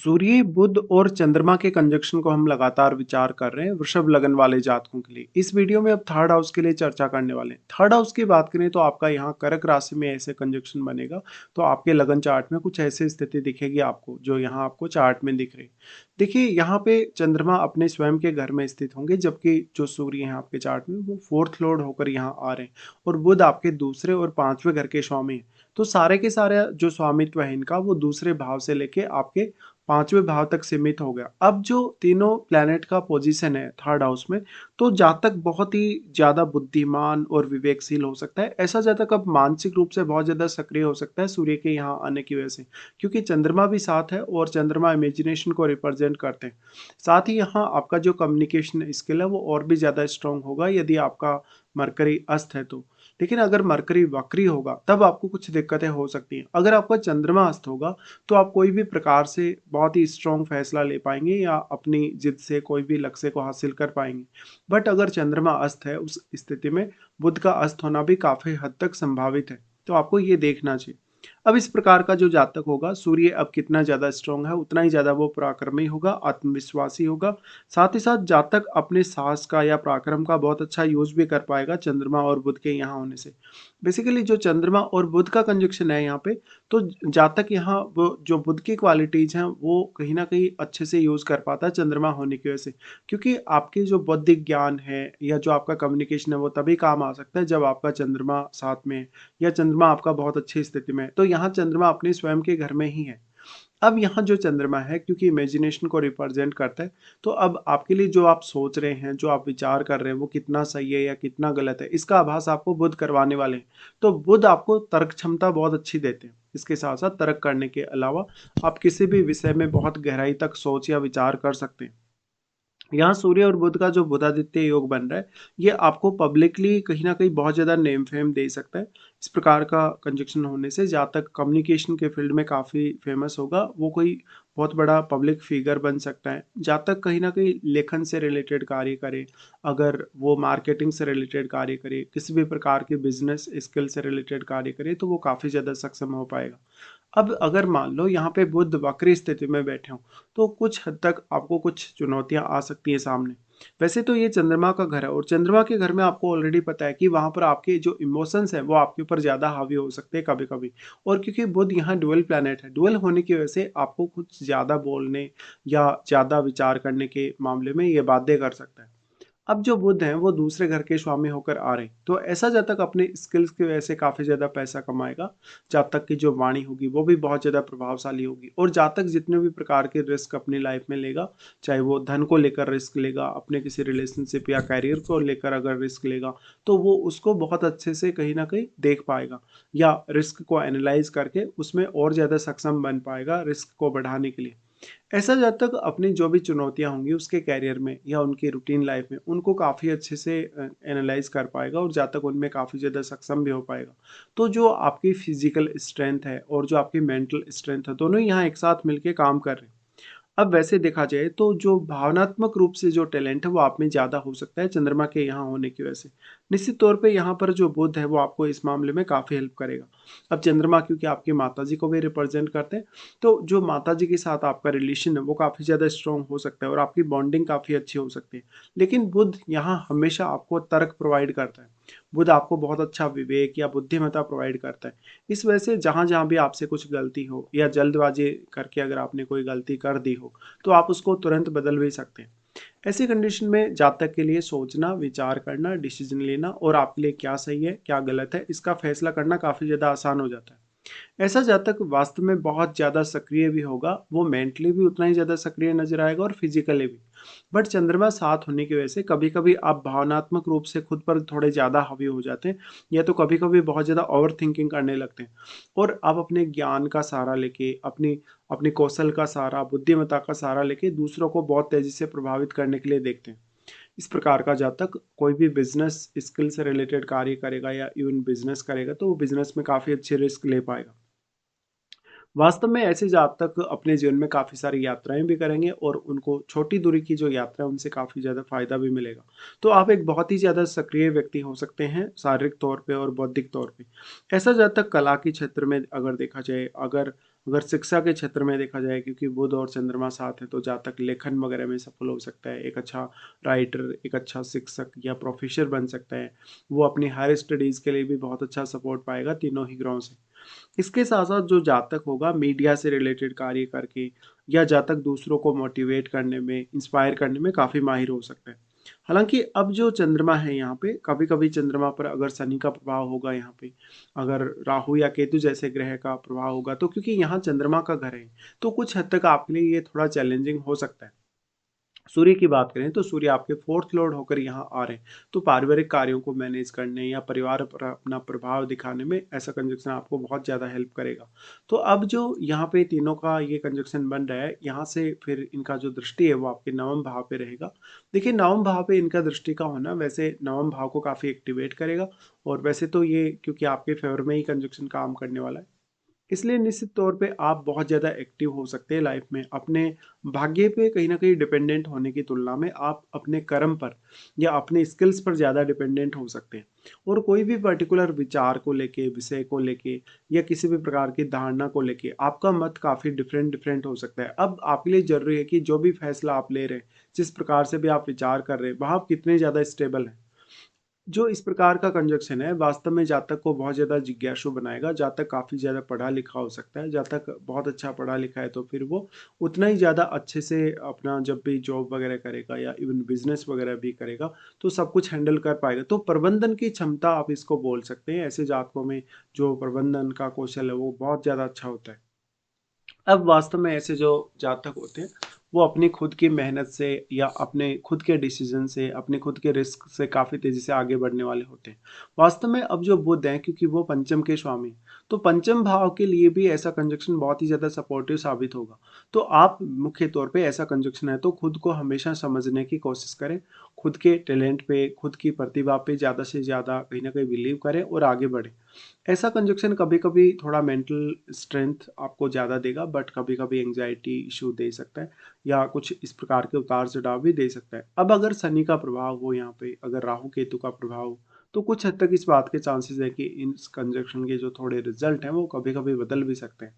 सूर्य, बुध और चंद्रमा के कंजक्शन को हम लगातार विचार कर रहे हैं वृषभ लगन वाले जातकों के लिए। इस वीडियो में अब थर्ड हाउस के लिए चर्चा करने वाले हैं। थर्ड हाउस की बात करें तो आपका यहाँ कर्क राशि में ऐसे कंजक्शन बनेगा, तो आपके लगन चार्ट में कुछ ऐसी स्थिति दिखेगी आपको, जो यहाँ आपको चार्ट में दिख रही। देखिए, यहाँ पे चंद्रमा अपने स्वयं के घर में स्थित होंगे, जबकि जो सूर्य है आपके चार्ट में वो फोर्थ लॉर्ड होकर यहाँ आ रहे हैं, और बुध आपके दूसरे और पांचवें घर के स्वामी हैं। तो सारे के सारे जो स्वामित्व है इनका, वो दूसरे भाव से लेके आपके पांचवें भाव तक सीमित हो गया। अब जो तीनों प्लैनेट का पोजीशन है थर्ड हाउस में, तो जातक बहुत ही ज्यादा बुद्धिमान और विवेकशील हो सकता है। ऐसा जातक अब मानसिक रूप से बहुत ज्यादा सक्रिय हो सकता है सूर्य के यहाँ आने की वजह से, क्योंकि चंद्रमा भी साथ है और चंद्रमा इमेजिनेशन को रिप्रेजेंट करते हैं। साथ ही यहाँ आपका जो कम्युनिकेशन स्किल है वो और भी ज्यादा स्ट्रांग होगा यदि आपका मरकरी अस्त है तो। लेकिन अगर मरकरी वक्री होगा तब आपको कुछ दिक्कतें हो सकती हैं। अगर आपका चंद्रमा अस्त होगा तो आप कोई भी प्रकार से बहुत ही स्ट्रॉन्ग फैसला ले पाएंगे या अपनी जिद से कोई भी लक्ष्य को हासिल कर पाएंगे। बट अगर चंद्रमा अस्त है उस स्थिति में बुध का अस्त होना भी काफी हद तक संभावित है, तो आपको ये देखना चाहिए। अब इस प्रकार का जो जातक होगा, सूर्य अब कितना ज्यादा स्ट्रांग है उतना ही ज्यादा वो पराक्रमी होगा, आत्मविश्वासी होगा। साथ ही साथ जातक अपने साहस का या पराक्रम का बहुत अच्छा यूज भी कर पाएगा चंद्रमा और बुध के यहाँ होने से। बेसिकली जो चंद्रमा और बुध का कंजक्शन है यहाँ पे, तो जातक यहाँ वो जो बुध की क्वालिटीज हैं वो कहीं ना कहीं अच्छे से यूज कर पाता है चंद्रमा होने की वजह से। क्योंकि आपके जो बौद्धिक ज्ञान है या जो आपका कम्युनिकेशन है वो तभी काम आ सकता है जब आपका चंद्रमा साथ में है, या चंद्रमा आपका बहुत अच्छी स्थिति में है। तो यहाँ चंद्रमा अपने स्वयं के घर में ही है। अब यहाँ जो चंद्रमा है, क्योंकि इमेजिनेशन को रिप्रेजेंट करता है, तो अब आपके लिए जो आप सोच रहे हैं, जो आप विचार कर रहे हैं, वो कितना सही है या कितना गलत है, इसका आभास आपको बुध करवाने वाले हैं। तो बुध आपको तर्क क्षमता बहुत अच्छी देते हैं। इसके साथ साथ तर्क करने के अलावा आप किसी भी विषय में बहुत गहराई तक सोच या विचार कर सकते हैं। यहाँ सूर्य और बुध का जो बुधादित्य योग बन रहा है, ये आपको पब्लिकली कहीं ना कहीं बहुत ज्यादा नेम फेम दे सकता है। इस प्रकार का कंजक्शन होने से जातक कम्युनिकेशन के फील्ड में काफी फेमस होगा, वो कोई बहुत बड़ा पब्लिक फिगर बन सकता है। जातक कहीं ना कहीं लेखन से रिलेटेड कार्य करे, अगर वो मार्केटिंग से रिलेटेड कार्य करे, किसी भी प्रकार के बिजनेस स्किल से रिलेटेड कार्य करे, तो वो काफी ज्यादा सक्षम हो पाएगा। अब अगर मान लो यहाँ पे बुध वक्री स्थिति में बैठे हो, तो कुछ हद तक आपको कुछ चुनौतियां आ सकती है सामने। वैसे तो ये चंद्रमा का घर है, और चंद्रमा के घर में आपको ऑलरेडी पता है कि वहां पर आपके जो इमोशंस हैं वो आपके ऊपर ज्यादा हावी हो सकते हैं कभी कभी। और क्योंकि बुध यहाँ डुअल प्लैनेट है, डुअल होने की वजह से आपको कुछ ज्यादा बोलने या ज्यादा विचार करने के मामले में ये बाध्य कर सकता है। अब जो बुध हैं वो दूसरे घर के स्वामी होकर आ रहे हैं, तो ऐसा जातक अपने स्किल्स की वजह से काफी ज्यादा पैसा कमाएगा। जातक की जो वाणी होगी वो भी बहुत ज्यादा प्रभावशाली होगी, और जातक जितने भी प्रकार के रिस्क अपनी लाइफ में लेगा, चाहे वो धन को लेकर रिस्क लेगा, अपने किसी रिलेशनशिप या करियर को लेकर अगर रिस्क लेगा, तो वो उसको बहुत अच्छे से कहीं ना कहीं देख पाएगा, या रिस्क को एनालाइज करके उसमें और ज्यादा सक्षम बन पाएगा रिस्क को बढ़ाने के लिए। ऐसा जब तक अपनी जो भी चुनौतियां होंगी उसके कैरियर में या उनकी रूटीन लाइफ में, उनको काफ़ी अच्छे से एनालाइज कर पाएगा, और जब तक उनमें काफ़ी ज़्यादा सक्षम भी हो पाएगा। तो जो आपकी फिजिकल स्ट्रेंथ है और जो आपकी मेंटल स्ट्रेंथ है, दोनों ही यहाँ एक साथ मिलके काम कर रहे हैं। अब वैसे देखा जाए तो जो भावनात्मक रूप से जो टैलेंट है वो आप में ज़्यादा हो सकता है चंद्रमा के यहाँ होने की वजह से। निश्चित तौर पे यहाँ पर जो बुध है वो आपको इस मामले में काफ़ी हेल्प करेगा। अब चंद्रमा क्योंकि आपकी माता जी को भी रिप्रेजेंट करते हैं, तो जो माता जी के साथ आपका रिलेशन है वो काफ़ी ज़्यादा स्ट्रॉन्ग हो सकता है और आपकी बॉन्डिंग काफ़ी अच्छी हो सकती है। लेकिन बुध यहाँ हमेशा आपको तर्क प्रोवाइड करता है। बुध आपको बहुत अच्छा विवेक या बुद्धिमत्ता प्रोवाइड करता है। इस वजह से जहाँ जहाँ भी आपसे कुछ गलती हो या जल्दबाजी करके अगर आपने कोई गलती कर दी हो, तो आप उसको तुरंत बदल भी सकते हैं। ऐसी कंडीशन में जातक के लिए सोचना, विचार करना, डिसीजन लेना और आपके लिए क्या सही है क्या गलत है इसका फैसला करना काफ़ी ज़्यादा आसान हो जाता है। ऐसा जातक वास्तव में बहुत ज़्यादा सक्रिय भी होगा, वो मेंटली भी उतना ही ज़्यादा सक्रिय नजर आएगा और फिजिकली भी। बट चंद्रमा साथ होने की वजह से कभी कभी आप भावनात्मक रूप से खुद पर थोड़े ज़्यादा हावी हो जाते हैं, या तो कभी कभी बहुत ज़्यादा ओवर थिंकिंग करने लगते हैं, और आप अपने ज्ञान का सहारा लेके, अपनी अपनी कौशल का सहारा, बुद्धिमत्ता का सहारा लेके दूसरों को बहुत तेज़ी से प्रभावित करने के लिए देखते हैं। इस प्रकार का जातक कोई भी बिजनेस स्किल से रिलेटेड कार्य करेगा या इवन बिजनेस करेगा, तो वो बिजनेस में काफ़ी अच्छे रिस्क ले पाएगा। वास्तव में ऐसे जातक अपने जीवन में काफ़ी सारी यात्राएं भी करेंगे, और उनको छोटी दूरी की जो यात्रा है उनसे काफ़ी ज़्यादा फायदा भी मिलेगा। तो आप एक बहुत ही ज़्यादा सक्रिय व्यक्ति हो सकते हैं शारीरिक तौर पे और बौद्धिक तौर पे। ऐसा जातक कला के क्षेत्र में अगर देखा जाए, अगर अगर शिक्षा के क्षेत्र में देखा जाए, क्योंकि बुध और चंद्रमा साथ है, तो जातक लेखन वगैरह में सफल हो सकता है, एक अच्छा राइटर, एक अच्छा शिक्षक या प्रोफेसर बन सकता है। वो अपनी हायर स्टडीज़ के लिए भी बहुत अच्छा सपोर्ट पाएगा तीनों ही ग्रहों से। इसके साथ-साथ जो जातक होगा मीडिया से रिलेटेड कार्य करके, या जातक दूसरों को मोटिवेट करने में, इंस्पायर करने में काफ़ी माहिर हो सकता है। हालाँकि अब जो चंद्रमा है यहाँ पे, कभी-कभी चंद्रमा पर अगर शनि का प्रभाव होगा यहाँ पे, अगर राहु या केतु जैसे ग्रह का प्रभाव होगा, तो क्योंकि यहाँ चंद्रमा का घर है, तो कुछ हद तक आपके लिए ये थोड़ा चैलेंजिंग हो सकता है। सूर्य की बात करें तो सूर्य आपके 4th लॉर्ड होकर यहाँ आ रहे हैं, तो पारिवारिक कार्यों को मैनेज करने या परिवार पर अपना प्रभाव दिखाने में ऐसा कंजक्शन आपको बहुत ज़्यादा हेल्प करेगा। तो अब जो यहाँ पे तीनों का ये कंजक्शन बन रहा है, यहाँ से फिर इनका जो दृष्टि है वो आपके नवम भाव पे रहेगा। देखिए, नवम भाव पे इनका दृष्टि का होना वैसे नवम भाव को काफ़ी एक्टिवेट करेगा, और वैसे तो ये क्योंकि आपके फेवर में ही कंजक्शन काम करने वाला है, इसलिए निश्चित तौर पे आप बहुत ज़्यादा एक्टिव हो सकते हैं लाइफ में। अपने भाग्य पे कहीं न कहीं डिपेंडेंट होने की तुलना में आप अपने कर्म पर या अपने स्किल्स पर ज़्यादा डिपेंडेंट हो सकते हैं। और कोई भी पर्टिकुलर विचार को लेके, विषय को लेके, या किसी भी प्रकार की धारणा को लेके आपका मत काफ़ी डिफरेंट हो सकता है। अब आपके लिए ज़रूरी है कि जो भी फैसला आप ले रहे हैं, जिस प्रकार से भी आप विचार कर रहे हैं, वहाँ आप कितने ज़्यादा स्टेबल हैं। जो इस प्रकार का कंजक्शन है वास्तव में जातक को बहुत ज़्यादा जिज्ञासु बनाएगा। जातक काफ़ी ज़्यादा पढ़ा लिखा हो सकता है, जातक बहुत अच्छा पढ़ा लिखा है तो फिर वो उतना ही ज़्यादा अच्छे से अपना जब भी जॉब वगैरह करेगा या इवन बिजनेस वगैरह भी करेगा, तो सब कुछ हैंडल कर पाएगा। तो प्रबंधन की क्षमता आप इसको बोल सकते हैं। ऐसे जातकों में जो प्रबंधन का कौशल है वो बहुत ज़्यादा अच्छा होता है। अब वास्तव में ऐसे जो जातक होते हैं, वो अपनी खुद की मेहनत से या अपने खुद के डिसीजन से, अपने खुद के रिस्क से काफ़ी तेज़ी से आगे बढ़ने वाले होते हैं। वास्तव में अब जो बुध हैं, क्योंकि वो पंचम के स्वामी हैं, तो पंचम भाव के लिए भी ऐसा कंजक्शन बहुत ही ज़्यादा सपोर्टिव साबित होगा। तो आप मुख्य तौर पे ऐसा कंजक्शन है तो खुद को हमेशा समझने की कोशिश करें, खुद के टैलेंट पे, खुद की प्रतिभा पे ज़्यादा से ज़्यादा कहीं न कहीं बिलीव करें और आगे बढ़ें। ऐसा कंजक्शन कभी-कभी थोड़ा मेंटल स्ट्रेंथ आपको ज़्यादा देगा, बट कभी-कभी एंग्जायटी इश्यू दे सकता है, या कुछ इस प्रकार के उतार-चढ़ाव भी दे सकता है। अब अगर शनि का प्रभाव हो यहाँ पे, अगर राहु केतु का प्रभाव हो, तो कुछ हद तक इस बात के चांसेस है कि इस कंजक्शन के जो थोड़े रिजल्ट हैं वो कभी-कभी बदल भी सकते हैं।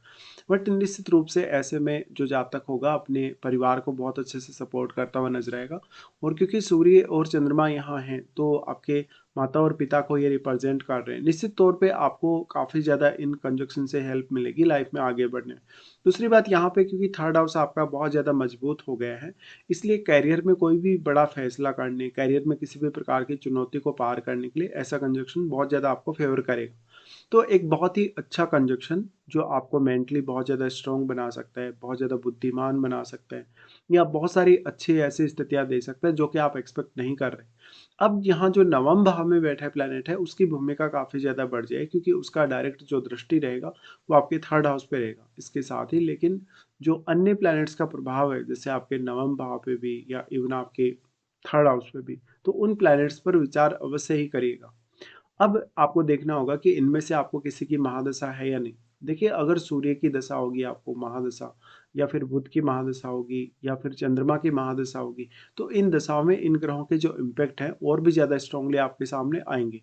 बट निश्चित रूप से ऐसे में जो जातक होगा अपने परिवार को बहुत अच्छे से सपोर्ट करता हुआ नजर आएगा। और क्योंकि सूर्य और चंद्रमा यहाँ हैं, तो आपके माता और पिता को ये रिप्रेजेंट कर रहे हैं। निश्चित तौर पे आपको काफ़ी ज़्यादा इन कंजक्शन से हेल्प मिलेगी लाइफ में आगे बढ़ने में। दूसरी बात यहाँ पे, क्योंकि थर्ड हाउस आपका बहुत ज़्यादा मजबूत हो गया है, इसलिए करियर में कोई भी बड़ा फैसला करने, करियर में किसी भी प्रकार की चुनौती को पार करने के लिए ऐसा कंजक्शन बहुत ज़्यादा आपको फेवर करेगा। तो एक बहुत ही अच्छा कंजक्शन जो आपको मेंटली बहुत ज़्यादा स्ट्रॉन्ग बना सकता है, बहुत ज़्यादा बुद्धिमान बना सकता है, या बहुत सारी अच्छी ऐसी स्थितियाँ दे सकता है जो कि आप एक्सपेक्ट नहीं कर रहे। अब यहाँ जो नवम भाव में बैठा है प्लैनेट है, उसकी भूमिका काफ़ी ज़्यादा बढ़ जाएगी, क्योंकि उसका डायरेक्ट जो दृष्टि रहेगा वो आपके थर्ड हाउस पे रहेगा। इसके साथ ही लेकिन जो अन्य प्लैनेट्स का प्रभाव है, जैसे आपके नवम भाव पे भी या इवन आपके थर्ड हाउस पे भी, तो उन प्लैनेट्स पर विचार अवश्य ही करिएगा। अब आपको देखना होगा कि इनमें से आपको किसी की महादशा है या नहीं। देखिए, अगर सूर्य की दशा होगी आपको महादशा, या फिर बुध की महादशा होगी, या फिर चंद्रमा की महादशा होगी, तो इन दशाओं में इन ग्रहों के जो इम्पैक्ट हैं और भी ज़्यादा स्ट्रांगली आपके सामने आएँगे।